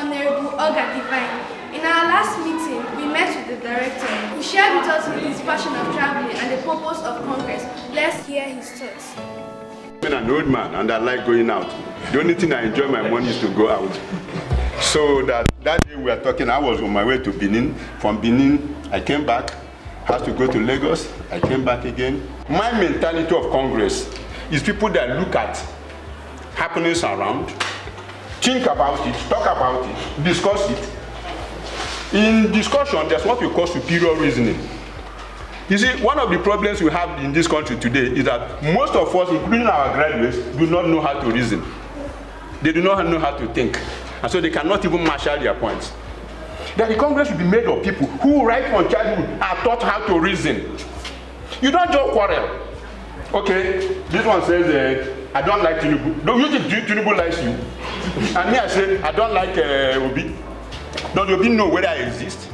Honorable Olga Divine. In our last meeting, we met with the director, who shared with us his passion of traveling and the purpose of Congress. Let's hear his thoughts. I'm an old man and I like going out. The only thing I enjoy my money is to go out. So that day we were talking, I was on my way to Benin. From Benin, I came back, had to go to Lagos, I came back again. My mentality of Congress is people that look at happenings around, think about it, talk about it, discuss it. In discussion, there's what we call superior reasoning. You see, one of the problems we have in this country today is that most of us, including our graduates, do not know how to reason. They do not know how to think. And so they cannot even marshal their points. That the Congress should be made of people who, right from childhood, are taught how to reason. You don't just quarrel. Okay, this one says, I don't like Tinubu. No, you think Tinubu likes you? And me, I say, I don't like Obi. Does Obi know whether I exist?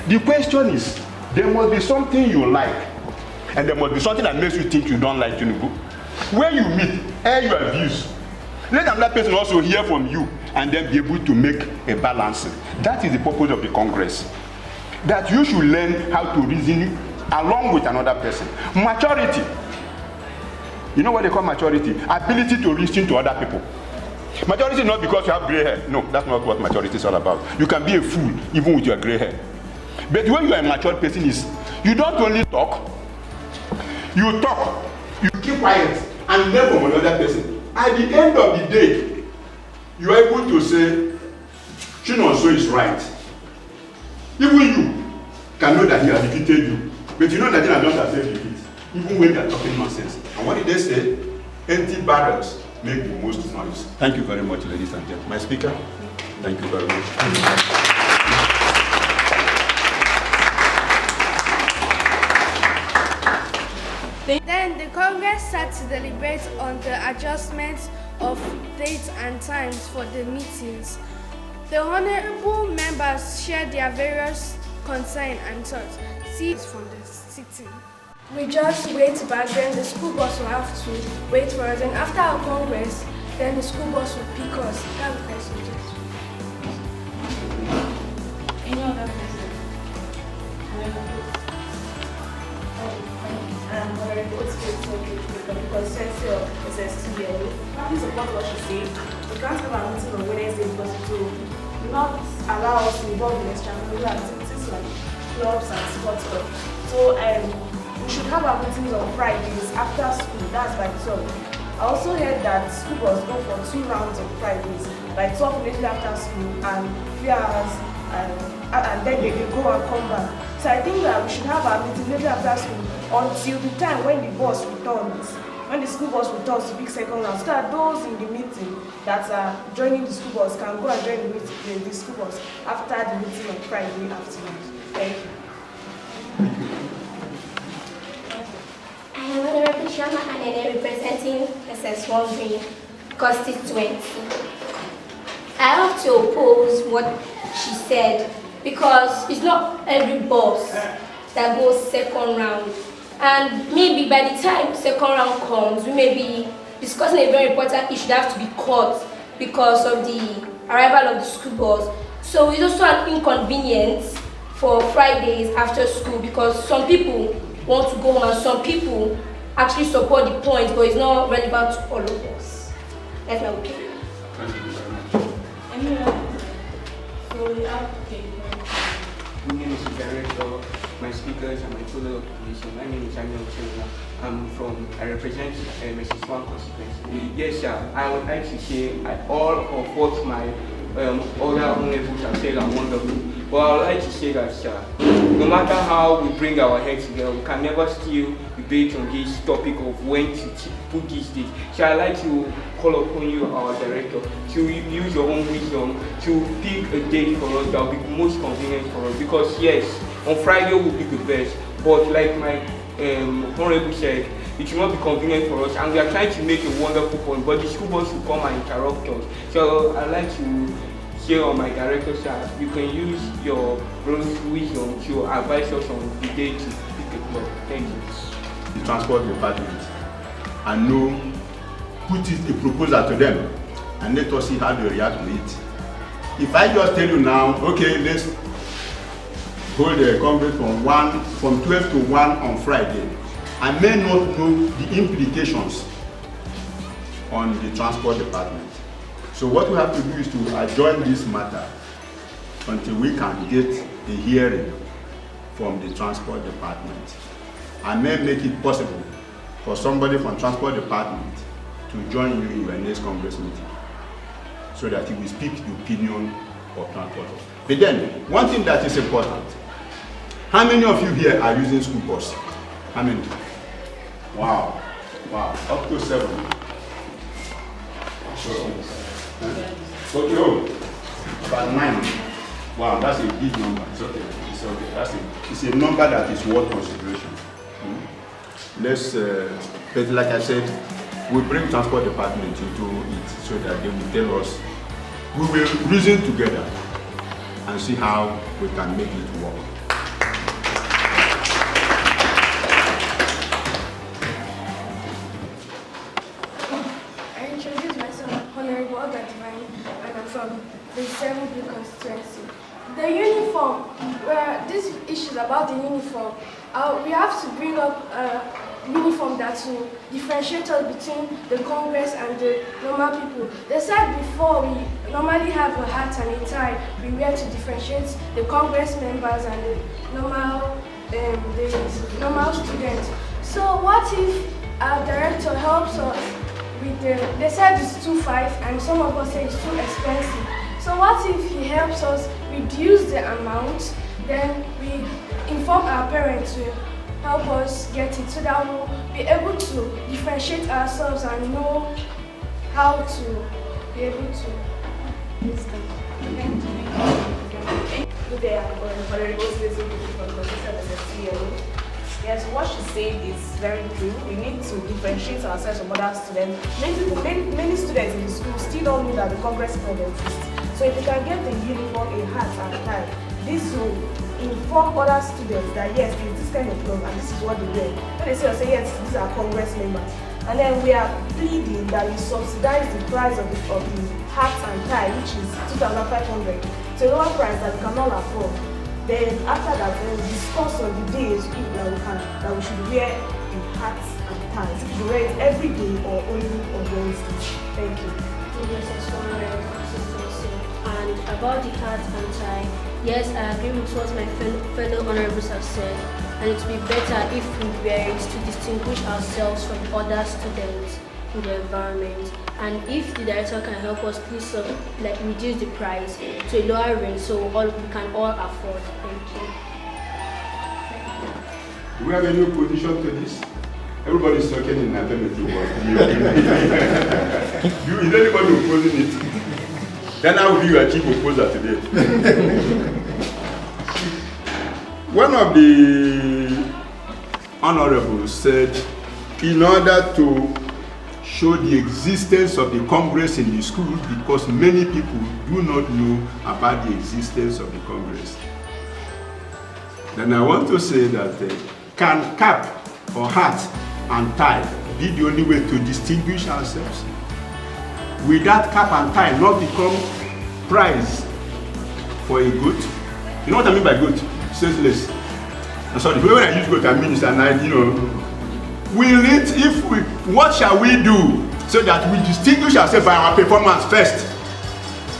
The question is, there must be something you like, and there must be something that makes you think you don't like Tinubu. When you meet, air your views. Let another person also hear from you, and then be able to make a balance. That is the purpose of the Congress. That you should learn how to reason along with another person. Maturity. You know what they call maturity? Ability to listen to other people. Maturity is not because you have gray hair. No, that's not what maturity is all about. You can be a fool even with your gray hair. But when you are a mature person is, you don't only talk, you talk, you keep quiet and learn from another person. At the end of the day, you are able to say, Chinonso is right. Even you can know that he has defeated you. But you know that they are not accept defeat, even when they are talking nonsense. And what did they say? Empty barrels make the most noise. Thank you very much, ladies and gentlemen. My speaker, thank you very much. Then the Congress sat to deliberate on the adjustments of dates and times for the meetings. The honorable members shared their various concerns and thoughts. See from the sitting. We just wait back, then the school bus will have to wait for us. And after our Congress, then the school bus will pick us. That's the first subject. Any other person? The consensus of SSTL. Nothing support what she said. We can't have a meeting on Wednesday because it will not allow us to involve in extracurricular activities like clubs and sports clubs. So we should have our meetings on Fridays after school. That's by 12. I also heard that school was go for 2 rounds on Fridays, like 12 immediately after school and 3 hours, and then they go and come back. So I think that we should have our meetings immediately after school until the time when the bus returns, when the school bus returns to pick second round, so that those in the meeting that are joining the school bus can go and join the meeting, the school bus after the meeting on Friday afternoon. Thank you. I am Honorable Shama Anene representing SS1 Green constituency. I have to oppose what she said because it's not every boss that goes second round. And maybe by the time second round comes, we may be discussing a very important issue that have to be caught because of the arrival of the school bus. So it's also an inconvenience for Fridays after school because some people want to go home and some people actually support the point, but it's not relevant to all of us. That's my opinion. So we have My name is the director, my speakers and my fellow population. My name is Daniel Chela. I represent Mrs. Swan constituency. Yes, sir. I would like to say all of what my other honorables have said are wonderful. But I would like to say that, sir, no matter how we bring our heads together, we can never still debate on this topic of when to put this date. So I'd like to call upon you, our director, to use your own wisdom to pick a date for us that will be most convenient for us. Because yes, on Friday will be the best, but like my honorable said, it will not be convenient for us, and we are trying to make a wonderful point, but the school bus will come and interrupt us. So I'd like to say on my director, sir, you can use your wisdom to advise us on the day to pick a club. Thank you. The transport department and know, put it a proposal to them and let us see how they react to it. if I just tell you now, okay, let's hold a congress from 12 to 1 on Friday, I may not know the implications on the transport department. So what we have to do is to adjourn this matter until we can get a hearing from the transport department. I may make it possible for somebody from transport department to join you in your next congress meeting so that he will speak the opinion of transport. But then, one thing that is important, how many of you here are using school bus? How many? Wow, up to 7. Okay, about 9. Wow, that's a big number. It's okay. It's okay. It's a number that is worth consideration. Let's, but like I said, we bring transport department into it so that they will tell us. We will reason together and see how we can make it work. I introduce myself, Honorable Olga Divine, and I'm from the 7th constituency. The uniform, this issue about the uniform, we have to bring up a uniform that will differentiate us between the Congress and the normal people. They said before we normally have a hat and a tie we wear to differentiate the Congress members and the normal students. So what if our director helps us with they said it's 2.5 and some of us say it's too expensive. So what if he helps us reduce the amount, then we inform our parents to help us get it so that we'll be able to differentiate ourselves and know how to be able to use them. Thank you. Good day, I'm Honorable Citizen from the Yes, what she said is very true. We need to differentiate ourselves from other students. Many students in the school still don't know that the Congress Club exists. So if you can get the uniform, a hat and a tie, this will inform other students that yes, there's this kind of club and this is what they wear. When they say yes, these are Congress members. And then we are pleading that we subsidize the price of the hat and tie, which is 2,500, to a lower price that we cannot afford. Then after that, we'll discuss on the days that we should wear a hat and tie. If we wear it every day or only on Wednesdays. Thank you. And about the hat and tie, yes, I agree with what my fellow honorables have said, and it would be better if we wear it to distinguish ourselves from other students in the environment. And if the director can help us, please reduce the price to a lower range so we can all afford. Thank you. Do we have any opposition to this? Everybody is talking in alternative words. Is anybody opposing it? Then how will you achieve opposer today? One of the honorables said, in order to show the existence of the Congress in the school, because many people do not know about the existence of the Congress. Then I want to say that can cap or hat and tie be the only way to distinguish ourselves? Will that cap and tie not become prize for a goat? You know what I mean by goat? Senseless. I'm sorry, when I use goat, I mean it's an idea, will it, what shall we do so that we distinguish ourselves by our performance first?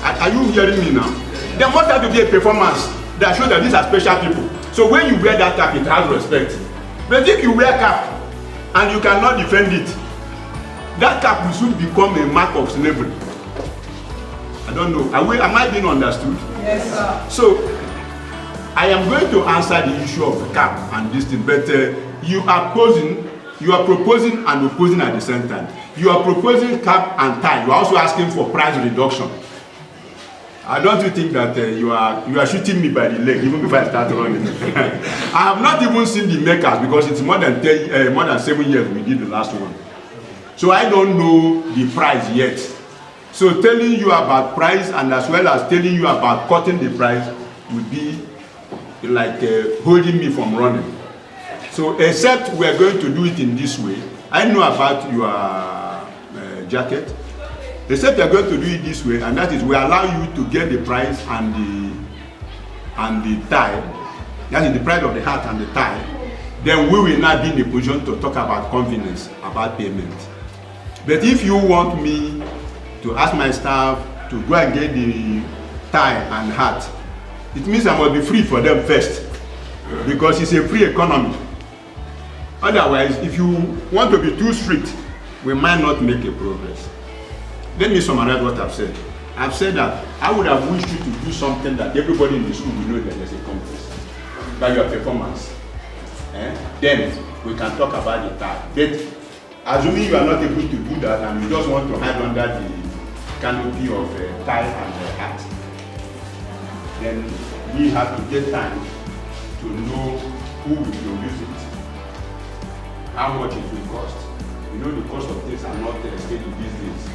Are you hearing me now? There must have to be a performance that shows that these are special people. So when you wear that cap, it has respect. But if you wear cap and you cannot defend it, that cap will soon become a mark of slavery. I don't know. Am I being understood? Yes, sir. So I am going to answer the issue of the cap and this thing, but you are proposing and opposing at the same time. You are proposing cap and tie. You are also asking for price reduction. I don't think that you are shooting me by the leg even before I start running. I have not even seen the makers because it's more than 7 years we did the last one. So I don't know the price yet. So telling you about price and as well as telling you about cutting the price would be like holding me from running. So except we are going to do it in this way. I know about your jacket. They said they are going to do it this way, and that is we allow you to get the price and the tie. That is the price of the hat and the tie. Then we will not be in a position to talk about convenience, about payment. But if you want me to ask my staff to go and get the tie and hat, it means I must be free for them first, because it's a free economy. Otherwise, if you want to be too strict, we might not make a progress. Let me summarize what I've said. I've said that I would have wished you to do something that everybody in the school will know that there's a contest by your performance. Then we can talk about the tie. But assuming you are not able to do that and you just want to hide under the canopy of tie and hat, then we have to get time to know who will produce it, how much it will cost. You know, the cost of things are not steady these days.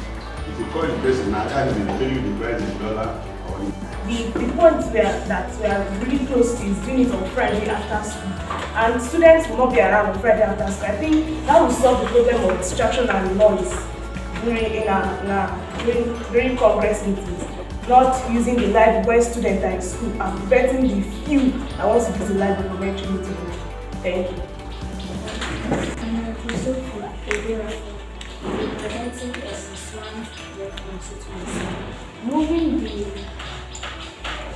If you call the person now, that will tell you the price in dollar or in. The point that we are really close to is doing it on Friday after school. And students will not be around on Friday after school. I think that will solve the problem of distraction and noise during Congress meetings. Not using the library where students are in school and preventing the few that want to use the library for lecture meeting. Thank you.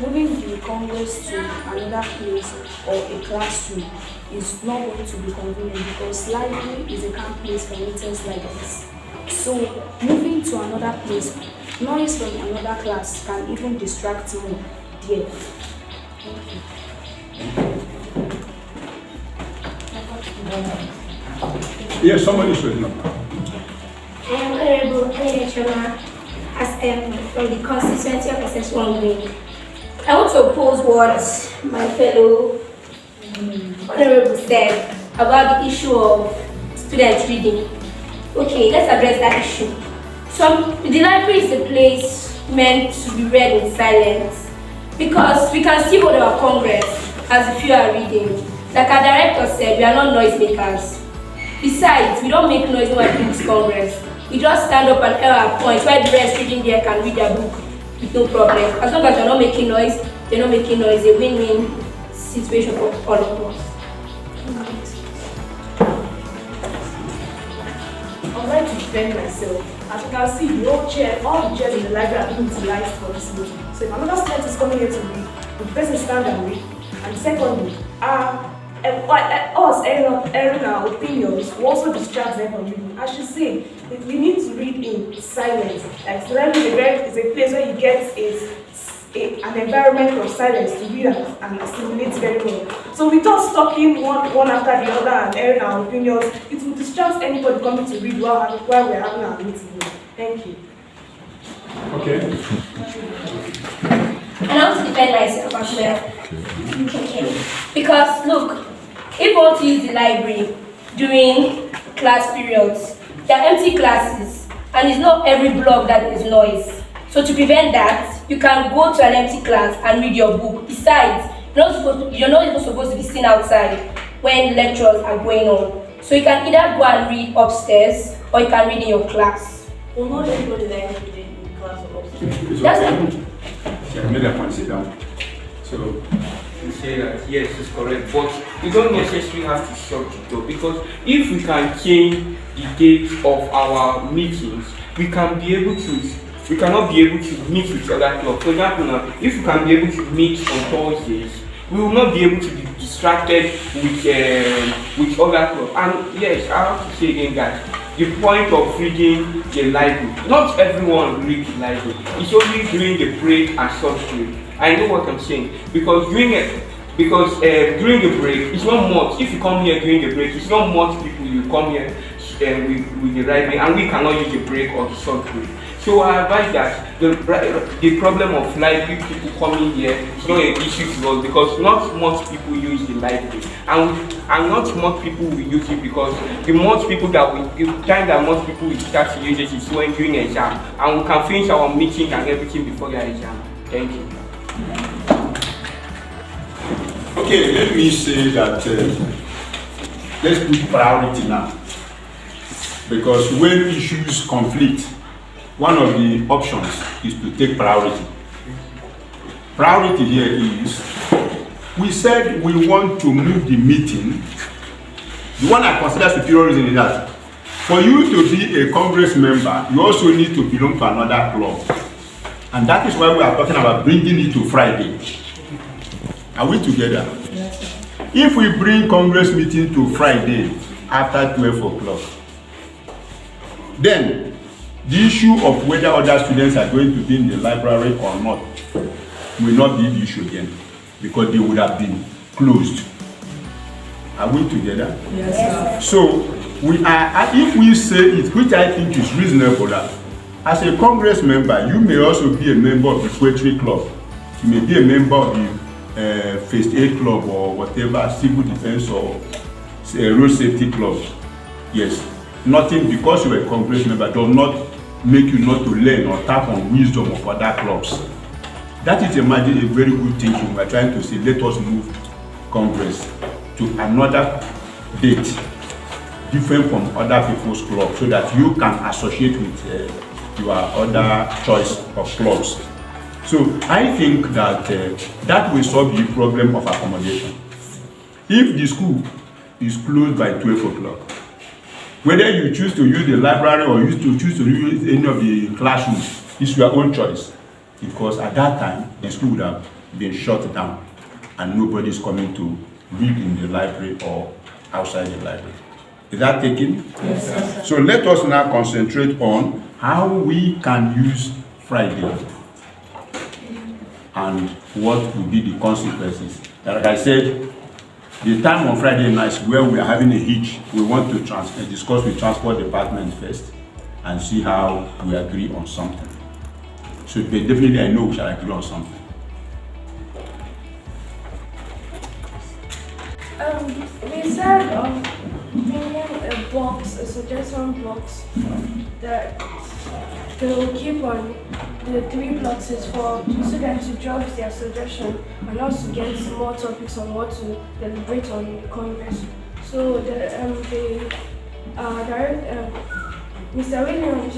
Moving the Congress to another place or a classroom is not going to be convenient because library is a camp place for meetings like this. So moving to another place, noise from another class can even distract you there. Thank you. Yes, somebody should know. Honorable Chairman, as from the constituency of SS1 Green, I want to oppose what my fellow Honorable said about the issue of students reading. Okay, let's address that issue. So, the library is a place meant to be read in silence because we can still hold our Congress as if you are reading. Like our director said, we are not noisemakers. Besides, we don't make noise when we do this Congress. We just stand up and tell our point where the rest reading there can read their book with no problem. As long as you're not making noise, they're not making noise. A win-win situation for all of us. I'm going to defend myself. As you can see, all the chairs in the library are being utilized for this meeting. So if another student is coming here to read, the person stand and read. And secondly, us airing our opinions will also distract them from reading. I should say, we need to read in silence. Like library is a place where you get an environment of silence to read and assimilate very well. So with us talking one after the other and airing our opinions, it will distract anybody coming to read while we're having our meeting. Thank you. Okay. And I want to defend myself as well. Okay. Because look, if we want to use the library during class periods, there are empty classes and it's not every block that is noise. So to prevent that, you can go to an empty class and read your book. Besides, you're not even supposed to be seen outside when lectures are going on. So you can either go and read upstairs or you can read in your class. Well, not everybody likes to read in class or upstairs. That's it. Yeah, made that point, sit down. So, You say that yes, it's correct, but we don't necessarily have to shut the door because if we can change the date of our meetings, we cannot be able to meet with other clubs. For example, now, if we can be able to meet on Thursdays, we will not be able to be distracted with other clubs. And yes, I have to say again, guys, the point of reading the library, not everyone reads the library. It's only during the break and short break. I know what I'm saying because during the break, it's not much. If you come here during the break, it's not much people you come here with the library, and we cannot use the break or the short break. So I advise that the problem of library people coming here is not an issue to us because not much people use the library, and not much people will use it because the time that most people will start to use it is when during exam, and we can finish our meeting and everything before the exam. Thank you. okay, let me say that let's put priority now. Because when issues conflict, one of the options is to take priority. Priority here is, we said we want to move the meeting. The one I consider superior reason is that for you to be a Congress member, you also need to belong to another club. And that is why we are talking about bringing it to Friday. Are we together? Yes, sir. If we bring Congress meeting to Friday after 12 o'clock, then the issue of whether other students are going to be in the library or not will not be the issue again, because they would have been closed. Are we together? Yes, sir. So we are, if we say it, which I think is reasonable, that as a Congress member, you may also be a member of the poetry club. You may be a member of the first aid club or whatever, civil defense or road safety club. Yes, nothing, because you are a Congress member does not make you not to learn or tap on wisdom of other clubs. That is a very good thinking. We are trying to say, let us move Congress to another date different from other people's clubs, so that you can associate with your other choice of clubs. So I think that that will solve the problem of accommodation. If the school is closed by 12 o'clock, whether you choose to use the library or you choose to use any of the classrooms, it's your own choice. Because at that time, the school would have been shut down and nobody is coming to read in the library or outside the library. Is that taken? Yes, sir. So let us now concentrate on how we can use Friday and what will be the consequences. Like I said, the time on Friday nights where we are having a hitch, we want to discuss with transport department first and see how we agree on something. So definitely I know we shall agree on something. We said bringing a box, a suggestion box that they will keep on the 3 boxes for students to drop their suggestion and also get more topics on what to deliberate on in the Congress. So Mr. Williams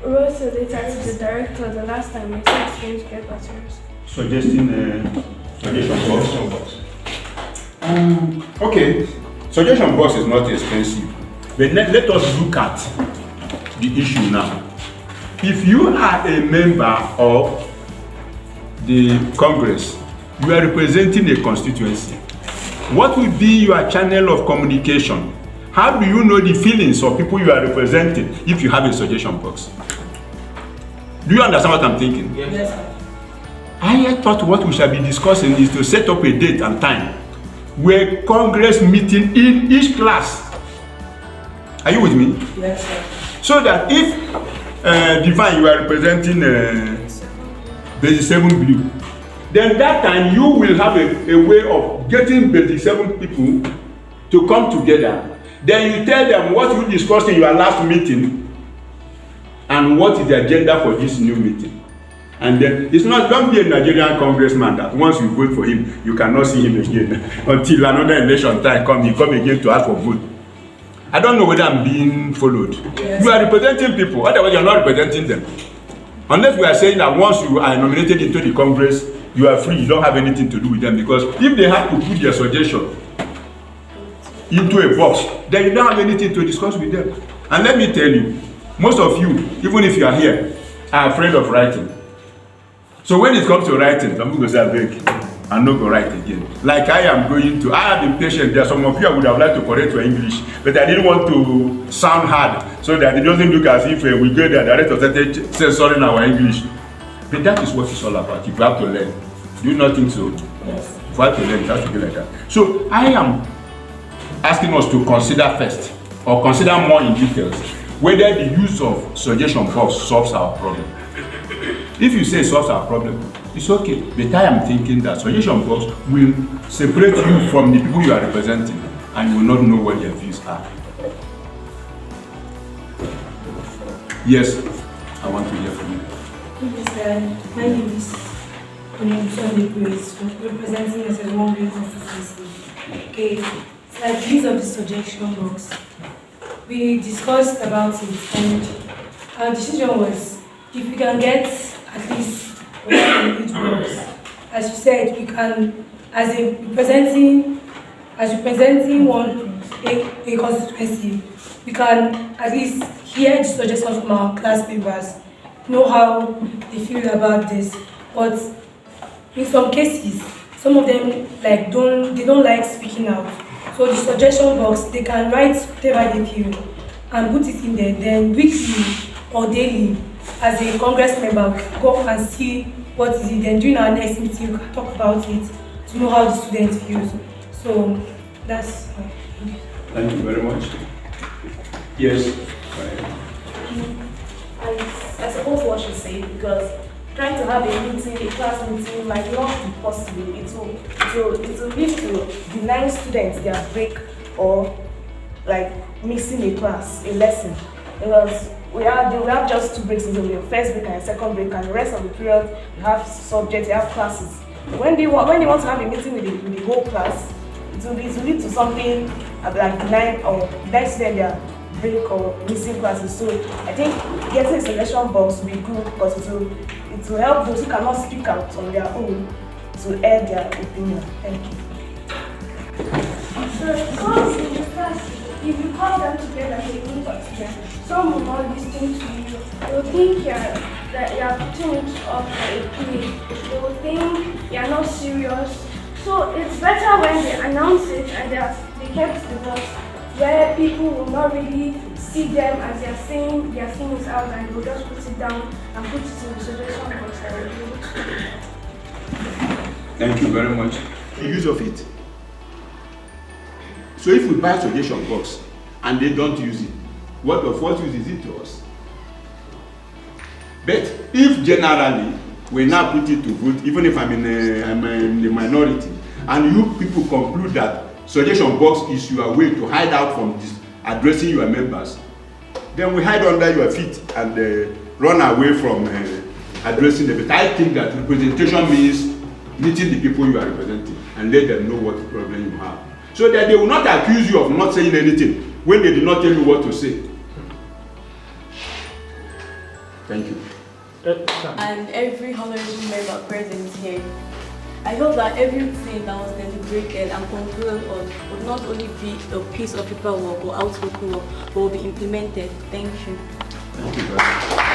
wrote a letter to the director the last time and said he's going to get back to us. Suggestion box. Okay, suggestion box is not expensive, but let us look at the issue now. If you are a member of the Congress, you are representing a constituency. What will be your channel of communication? How do you know the feelings of people you are representing if you have a suggestion box? Do you understand what I'm thinking? Yes, sir. I thought what we shall be discussing is to set up a date and time where Congress meeting in each class. Are you with me? Yes, sir. So that if Divine, you are representing Basic 7 Blue, then that time you will have a way of getting Basic 7 people to come together. Then you tell them what you discussed in your last meeting and what is the agenda for this new meeting. And then it's not, don't be a Nigerian congressman that once you vote for him, you cannot see him again until another election time come, he come again to ask for vote. I don't know whether I'm being followed. Yes. You are representing people, otherwise you are not representing them. Unless we are saying that once you are nominated into the Congress, you are free, you don't have anything to do with them, because if they have to put their suggestion into a box, then you don't have anything to discuss with them. And let me tell you, most of you, even if you are here, are afraid of writing. So when it comes to writing, some people say, I beg, I'm not going to write again. Like I have been patient. There are some of you I would have liked to correct your English, but I didn't want to sound hard so that it doesn't look as if we go there, the director started censoring our English. But that is what it's all about. If you have to learn. Do you not think so? Yes. If you have to learn, it has to be like that. So I am asking us to consider first, or consider more in details, whether the use of suggestion box solves our problem. If you say it solves our problem, it's okay. But I am thinking that suggestion box will separate you from the people you are representing, and you will not know what their views are. Yes, I want to hear from you. My name is Sunday Grace, representing as a one-way constituency. Okay, it's like use of the suggestion box. We discussed about it, and our decision was if we can get at least one in each box. As you said, we can, as representing a constituency, we can at least hear the suggestions from our class members, know how they feel about this. But in some cases, some of them they don't like speaking out. So the suggestion box, they can write whatever they feel and put it in there. Then weekly or daily, as a Congress member, we can go and see what is it. Then during our next meeting, we can talk about it to know how the students feel. So that's my opinion. Thank you very much. Yes. I suppose what she said, because trying to have a meeting, a class meeting might not be possible. It will lead to denying students their break or like missing a class, a lesson. Because we have just 2 breaks in the week, first break and second break, and the rest of the period you have subjects, you have classes. When they want to have a meeting with the whole class, it will lead to something like denying students their break or missing classes. So I think getting a selection box will be good because it will help those who cannot speak out on their own to air their opinion. Thank you. So because in the class, if you call them together as a group of students, some will not listen to you. They will think that you are putting it up for a play. They will think you are not serious. So it's better when they announce it and they kept the box where people will not really see them as they are saying their things out, and they will just put it down and put it in the suggestion box. Thank you very much. The use of it. So if we buy suggestion box and they don't use it, what use is it to us? But if generally we now put it to vote, even if I'm in the minority, and you people conclude that suggestion box is your way to hide out from this, addressing your members, then we hide under your feet and run away from addressing them. But I think that representation means meeting the people you are representing and let them know what problem you have, so that they will not accuse you of not saying anything when they did not tell you what to say. Thank you. And every honorable member present here, I hope that everything that was deliberated and concluded on would not only be a piece of paperwork or outspoken work, but will be implemented. Thank you. Thank you very much.